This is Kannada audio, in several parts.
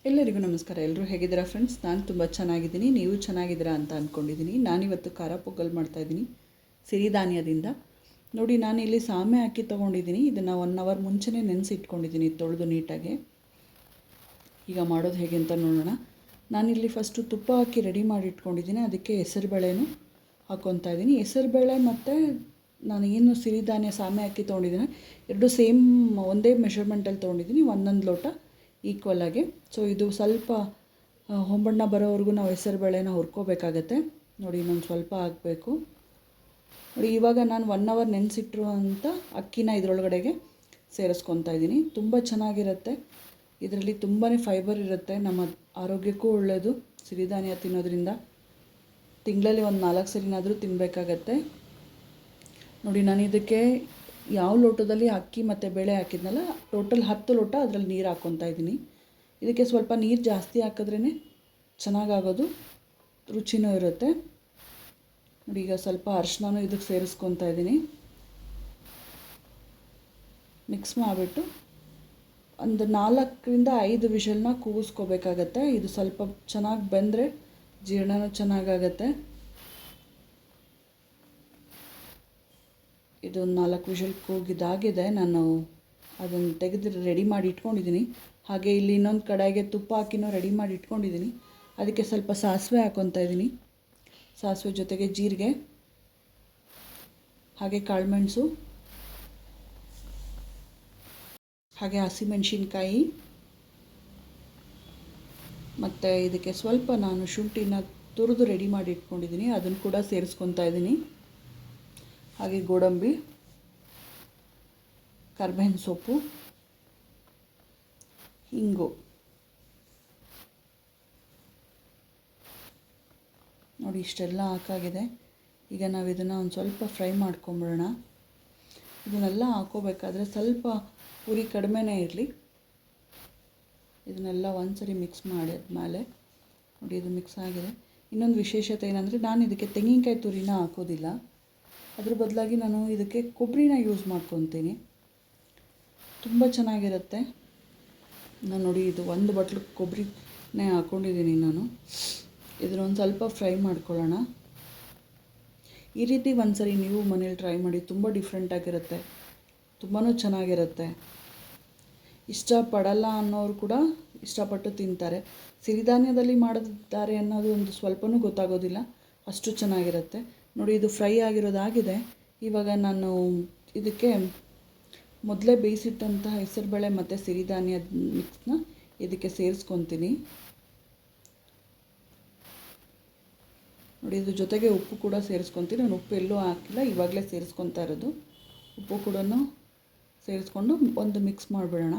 ಎಲ್ಲರಿಗೂ ನಮಸ್ಕಾರ. ಎಲ್ಲರೂ ಹೇಗಿದ್ದೀರಾ ಫ್ರೆಂಡ್ಸ್? ನಾನು ತುಂಬ ಚೆನ್ನಾಗಿದ್ದೀನಿ. ನೀವು ಚೆನ್ನಾಗಿದ್ದೀರಾ ಅಂತ ಅಂದ್ಕೊಂಡಿದ್ದೀನಿ. ನಾನಿವತ್ತು ಖಾರ ಪೊಂಗಲ್ ಮಾಡ್ತಾಯಿದ್ದೀನಿ ಸಿರಿಧಾನ್ಯದಿಂದ. ನೋಡಿ, ನಾನಿಲ್ಲಿ ಸಾಮೆ ಅಕ್ಕಿ ತೊಗೊಂಡಿದ್ದೀನಿ. ಇದನ್ನು 1 ಅವರ್ ಮುಂಚೆನೇ ನೆನೆಸಿಟ್ಕೊಂಡಿದ್ದೀನಿ ತೊಳೆದು ನೀಟಾಗಿ. ಈಗ ಮಾಡೋದು ಹೇಗೆ ಅಂತ ನೋಡೋಣ. ನಾನಿಲ್ಲಿ ಫಸ್ಟು ತುಪ್ಪ ಹಾಕಿ ರೆಡಿ ಮಾಡಿ ಇಟ್ಕೊಂಡಿದ್ದೀನಿ. ಅದಕ್ಕೆ ಹೆಸರುಬೇಳೆನೂ ಹಾಕ್ಕೊತಾ ಇದ್ದೀನಿ. ಹೆಸರುಬೇಳೆ ಮತ್ತು ನಾನು ಏನು ಸಿರಿಧಾನ್ಯ ಸಾಮೆ ಅಕ್ಕಿ ತೊಗೊಂಡಿದ್ದೀನಿ, ಎರಡು ಸೇಮ್ ಒಂದೇ ಮೆಷರ್ಮೆಂಟಲ್ಲಿ ತೊಗೊಂಡಿದ್ದೀನಿ, ಒಂದೊಂದು ಲೋಟ ಈಕ್ವಲ್ ಆಗಿ. ಸೊ ಇದು ಸ್ವಲ್ಪ ಹೊಂಬಣ್ಣ ಬರೋವರೆಗೂ ನಾವು ಹೆಸರುಬೇಳೆನ ಹುರ್ಕೋಬೇಕಾಗತ್ತೆ. ನೋಡಿ, ಇನ್ನೊಂದು ಸ್ವಲ್ಪ ಹಾಕಬೇಕು. ನೋಡಿ, ಇವಾಗ ನಾನು 1 ಅವರ್ ನೆನೆಸಿಟ್ಟಿರುವಂಥ ಅಕ್ಕಿನ ಇದರೊಳಗಡೆಗೆ ಸೇರಿಸ್ಕೊತಾ ಇದ್ದೀನಿ. ತುಂಬ ಚೆನ್ನಾಗಿರುತ್ತೆ. ಇದರಲ್ಲಿ ತುಂಬಾ ಫೈಬರ್ ಇರುತ್ತೆ. ನಮ್ಮ ಆರೋಗ್ಯಕ್ಕೂ ಒಳ್ಳೆಯದು ಸಿರಿಧಾನ್ಯ ತಿನ್ನೋದ್ರಿಂದ. ತಿಂಗಳಲ್ಲಿ ಒಂದು 4 ಸರಿನಾದರೂ ತಿನ್ನಬೇಕಾಗತ್ತೆ. ನೋಡಿ, ನಾನು ಇದಕ್ಕೆ ಯಾವ ಲೋಟದಲ್ಲಿ ಅಕ್ಕಿ ಮತ್ತು ಬೇಳೆ ಹಾಕಿದ್ನಲ್ಲ, ಟೋಟಲ್ 10 ಲೋಟ ಅದರಲ್ಲಿ ನೀರು ಹಾಕ್ಕೊತಾ ಇದ್ದೀನಿ. ಇದಕ್ಕೆ ಸ್ವಲ್ಪ ನೀರು ಜಾಸ್ತಿ ಹಾಕಿದ್ರೇ ಚೆನ್ನಾಗಾಗೋದು, ರುಚಿನೂ ಇರುತ್ತೆ. ನೋಡಿ, ಈಗ ಸ್ವಲ್ಪ ಅರಿಶಿನೂ ಇದಕ್ಕೆ ಸೇರಿಸ್ಕೊತಾ ಇದ್ದೀನಿ. ಮಿಕ್ಸ್ ಮಾಡಿಬಿಟ್ಟು ಒಂದು 4ರಿಂದ 5 ವಿಷಲ್ನ ಕೂಗಿಸ್ಕೋಬೇಕಾಗತ್ತೆ. ಇದು ಸ್ವಲ್ಪ ಚೆನ್ನಾಗಿ ಬೆಂದರೆ ಜೀರ್ಣನೂ ಚೆನ್ನಾಗಾಗತ್ತೆ. ಇದು 4 ವಿಷಲ್ ಕೂಗಿದಾಗಿದೆ. ನಾನು ಅದನ್ನು ತೆಗೆದು ರೆಡಿ ಮಾಡಿ ಇಟ್ಕೊಂಡಿದ್ದೀನಿ. ಹಾಗೆ ಇಲ್ಲಿ ಇನ್ನೊಂದು ಕಡೆಗೆ ತುಪ್ಪ ಹಾಕಿನೂ ರೆಡಿ ಮಾಡಿ ಇಟ್ಕೊಂಡಿದ್ದೀನಿ. ಅದಕ್ಕೆ ಸ್ವಲ್ಪ ಸಾಸಿವೆ ಹಾಕ್ಕೊತಾ ಇದ್ದೀನಿ. ಸಾಸಿವೆ ಜೊತೆಗೆ ಜೀರಿಗೆ, ಹಾಗೆ ಕಾಳುಮೆಣಸು, ಹಾಗೆ ಹಸಿಮೆಣಸಿನ್ಕಾಯಿ, ಮತ್ತು ಇದಕ್ಕೆ ಸ್ವಲ್ಪ ನಾನು ಶುಂಠಿನ ತುರಿದು ರೆಡಿ ಮಾಡಿ ಇಟ್ಕೊಂಡಿದ್ದೀನಿ, ಅದನ್ನು ಕೂಡ ಸೇರಿಸ್ಕೊತಾ ಇದ್ದೀನಿ. ಹಾಗೆ ಗೋಡಂಬಿ, ಕರ್ಬೇವಿನ ಸೊಪ್ಪು, ಹಿಂಗು. ನೋಡಿ, ಇಷ್ಟೆಲ್ಲ ಹಾಕಾಗಿದೆ. ಈಗ ನಾವು ಇದನ್ನು ಒಂದು ಸ್ವಲ್ಪ ಫ್ರೈ ಮಾಡ್ಕೊಂಬಿಡೋಣ. ಇದನ್ನೆಲ್ಲ ಹಾಕೋಬೇಕಾದ್ರೆ ಸ್ವಲ್ಪ ಉರಿ ಕಡಿಮೆನೇ ಇರಲಿ. ಇದನ್ನೆಲ್ಲ ಒಂದ್ಸರಿ ಮಿಕ್ಸ್ ಮಾಡಿದ್ಮೇಲೆ ನೋಡಿ, ಇದು ಮಿಕ್ಸ್ ಆಗಿದೆ. ಇನ್ನೊಂದು ವಿಶೇಷತೆ ಏನಂದರೆ, ನಾನು ಇದಕ್ಕೆ ತೆಂಗಿನಕಾಯಿ ತುರಿನ ಹಾಕೋದಿಲ್ಲ. ಅದ್ರ ಬದಲಾಗಿ ನಾನು ಇದಕ್ಕೆ ಕೊಬ್ಬರಿನ ಯೂಸ್ ಮಾಡ್ಕೊತೀನಿ. ತುಂಬ ಚೆನ್ನಾಗಿರುತ್ತೆ. ನಾನು ನೋಡಿ, ಇದು 1 ಬಟ್ಲು ಕೊಬ್ಬರಿನೇ ಹಾಕ್ಕೊಂಡಿದ್ದೀನಿ ನಾನು. ಇದನ್ನೊಂದು ಸ್ವಲ್ಪ ಫ್ರೈ ಮಾಡ್ಕೊಳ್ಳೋಣ. ಈ ರೀತಿ ಒಂದ್ಸರಿ ನೀವು ಮನೇಲಿ ಟ್ರೈ ಮಾಡಿ. ತುಂಬ ಡಿಫ್ರೆಂಟಾಗಿರುತ್ತೆ, ತುಂಬಾ ಚೆನ್ನಾಗಿರುತ್ತೆ. ಇಷ್ಟಪಡಲ್ಲ ಅನ್ನೋರು ಕೂಡ ಇಷ್ಟಪಟ್ಟು ತಿಂತಾರೆ. ಸಿರಿಧಾನ್ಯದಲ್ಲಿ ಮಾಡಿದ್ದಾರೆ ಅನ್ನೋದು ಒಂದು ಸ್ವಲ್ಪನೂ ಗೊತ್ತಾಗೋದಿಲ್ಲ, ಅಷ್ಟು ಚೆನ್ನಾಗಿರುತ್ತೆ. ನೋಡಿ, ಇದು ಫ್ರೈ ಆಗಿರೋದಾಗಿದೆ. ಇವಾಗ ನಾನು ಇದಕ್ಕೆ ಮೊದಲೇ ಬೇಯಿಸಿಟ್ಟಂತಹ ಹೆಸರುಬೇಳೆ ಮತ್ತು ಸಿರಿಧಾನ್ಯದ ಮಿಕ್ಸ್ನ ಇದಕ್ಕೆ ಸೇರಿಸ್ಕೊತೀನಿ. ನೋಡಿ, ಇದ್ರ ಜೊತೆಗೆ ಉಪ್ಪು ಕೂಡ ಸೇರಿಸ್ಕೊತೀನಿ. ನಾನು ಉಪ್ಪು ಎಲ್ಲೂ ಹಾಕಿಲ್ಲ, ಇವಾಗಲೇ ಸೇರಿಸ್ಕೊತಾ ಇರೋದು. ಉಪ್ಪು ಕೂಡ ಸೇರಿಸ್ಕೊಂಡು ಒಂದು ಮಿಕ್ಸ್ ಮಾಡಿಬಿಡೋಣ.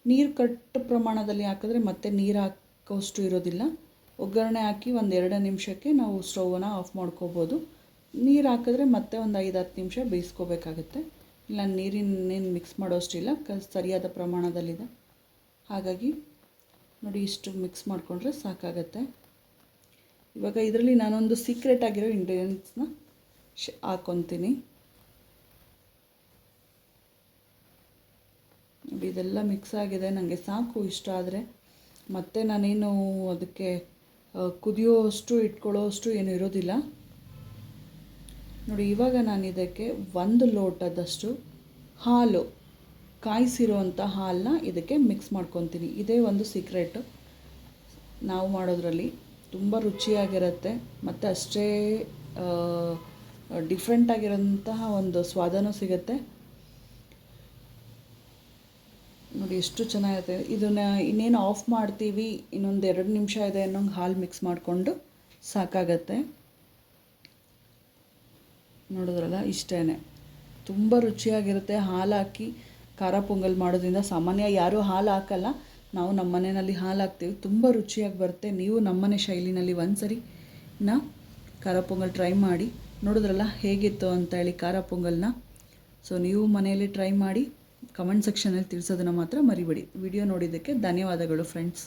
ನೀರು ಕಟ್ಟು ಪ್ರಮಾಣದಲ್ಲಿ ಹಾಕಿದ್ರೆ ಮತ್ತೆ ನೀರು ಹಾಕೋಷ್ಟು ಇರೋದಿಲ್ಲ. ಒಗ್ಗರಣೆ ಹಾಕಿ ಒಂದು 2 ನಿಮಿಷಕ್ಕೆ ನಾವು ಸ್ಟೌವನ್ನು ಆಫ್ ಮಾಡ್ಕೋಬೋದು. ನೀರು ಹಾಕಿದ್ರೆ ಮತ್ತೆ ಒಂದು 5-10 ನಿಮಿಷ ಬೇಯಿಸ್ಕೋಬೇಕಾಗತ್ತೆ. ಇಲ್ಲ, ನೀರಿನೇನು ಮಿಕ್ಸ್ ಮಾಡೋಷ್ಟಿಲ್ಲ, ಸರಿಯಾದ ಪ್ರಮಾಣದಲ್ಲಿದೆ. ಹಾಗಾಗಿ ನೋಡಿ, ಇಷ್ಟು ಮಿಕ್ಸ್ ಮಾಡಿಕೊಂಡ್ರೆ ಸಾಕಾಗತ್ತೆ. ಇವಾಗ ಇದರಲ್ಲಿ ನಾನೊಂದು ಸೀಕ್ರೆಟ್ ಆಗಿರೋ ಇಂಗ್ರೀಡಿಯೆಂಟ್ಸ್ನ ಹಾಕ್ಕೊತೀನಿ. ನೋಡಿ, ಇದೆಲ್ಲ ಮಿಕ್ಸ್ ಆಗಿದೆ. ನನಗೆ ಸಾಕು ಇಷ್ಟ ಆದರೆ. ಮತ್ತು ನಾನೇನು ಅದಕ್ಕೆ ಕುದಿಯೋಷ್ಟು ಇಟ್ಕೊಳ್ಳೋಷ್ಟು ಏನು ಇರೋದಿಲ್ಲ. ನೋಡಿ, ಇವಾಗ ನಾನು ಇದಕ್ಕೆ 1 ಲೋಟದಷ್ಟು ಹಾಲು, ಕಾಯಿಸಿರೋವಂಥ ಹಾಲನ್ನ ಇದಕ್ಕೆ ಮಿಕ್ಸ್ ಮಾಡ್ಕೊತೀನಿ. ಇದೇ ಒಂದು ಸೀಕ್ರೆಟು ನಾವು ಮಾಡೋದ್ರಲ್ಲಿ. ತುಂಬ ರುಚಿಯಾಗಿರುತ್ತೆ ಮತ್ತು ಅಷ್ಟೇ ಡಿಫ್ರೆಂಟಾಗಿರೋಂತಹ ಒಂದು ಸ್ವಾದನೂ ಸಿಗುತ್ತೆ. ನೋಡಿ, ಎಷ್ಟು ಚೆನ್ನಾಗಿರುತ್ತೆ. ಇದನ್ನು ಇನ್ನೇನು ಆಫ್ ಮಾಡ್ತೀವಿ, ಇನ್ನೊಂದು 2 ನಿಮಿಷ ಇದೆ ಅನ್ನೋಂಗೆ ಹಾಲು ಮಿಕ್ಸ್ ಮಾಡಿಕೊಂಡು ಸಾಕಾಗತ್ತೆ. ನೋಡಿದ್ರಲ್ಲ, ಇಷ್ಟೇ. ತುಂಬ ರುಚಿಯಾಗಿರುತ್ತೆ. ಹಾಲು ಹಾಕಿ ಖಾರ ಪೊಂಗಲ್ ಮಾಡೋದ್ರಿಂದ, ಸಾಮಾನ್ಯ ಯಾರೂ ಹಾಲು ಹಾಕಲ್ಲ, ನಾವು ನಮ್ಮ ಮನೆಯಲ್ಲಿ ಹಾಲು ಹಾಕ್ತೀವಿ. ತುಂಬ ರುಚಿಯಾಗಿ ಬರುತ್ತೆ. ನೀವು ನಮ್ಮನೆ ಶೈಲಿನಲ್ಲಿ ಒಂದ್ಸರಿ ಖಾರ ಪೊಂಗಲ್ ಟ್ರೈ ಮಾಡಿ. ನೋಡಿದ್ರಲ್ಲ ಹೇಗಿತ್ತು ಅಂತೇಳಿ ಖಾರ ಪೊಂಗಲ್ನ. ಸೊ ನೀವು ಮನೆಯಲ್ಲಿ ಟ್ರೈ ಮಾಡಿ. ಕಮೆಂಟ್ ಸೆಕ್ಷನಲ್ಲಿ ತಿಳಿಸೋದನ್ನು ಮಾತ್ರ ಮರಿಬೇಡಿ. ವಿಡಿಯೋ ನೋಡಿದ್ದಕ್ಕೆ ಧನ್ಯವಾದಗಳು ಫ್ರೆಂಡ್ಸ್.